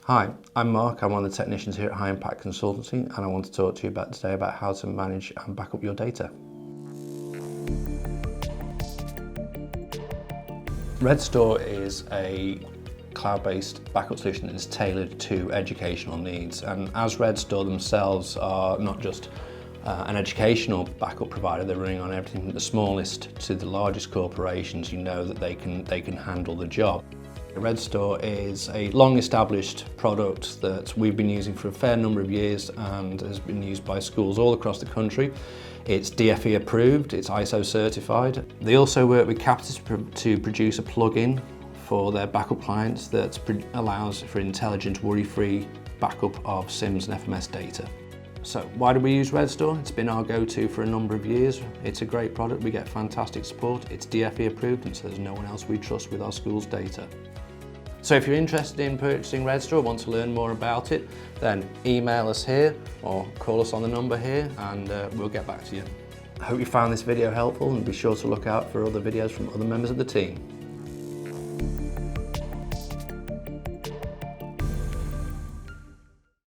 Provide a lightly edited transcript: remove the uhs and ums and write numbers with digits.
Hi, I'm Mark. I'm one of the technicians here at High Impact Consultancy, and I want to talk to you today about how to manage and back up your data. Redstor is a cloud-based backup solution that is tailored to educational needs, and as Redstor themselves are not just an educational backup provider, they're running on everything from the smallest to the largest corporations. You know that they can handle the job. Redstor is a long-established product that we've been using for a fair number of years and has been used by schools all across the country. It's DFE approved, it's ISO certified. They also work with Capita to produce a plugin for their backup clients that allows for intelligent, worry-free backup of SIMs and FMS data. So why do we use Redstor? It's been our go-to for a number of years. It's a great product, we get fantastic support, it's DFE approved, and so there's no one else we trust with our school's data. So if you're interested in purchasing Redstor or want to learn more about it, then email us here or call us on the number here and we'll get back to you. I hope you found this video helpful, and be sure to look out for other videos from other members of the team.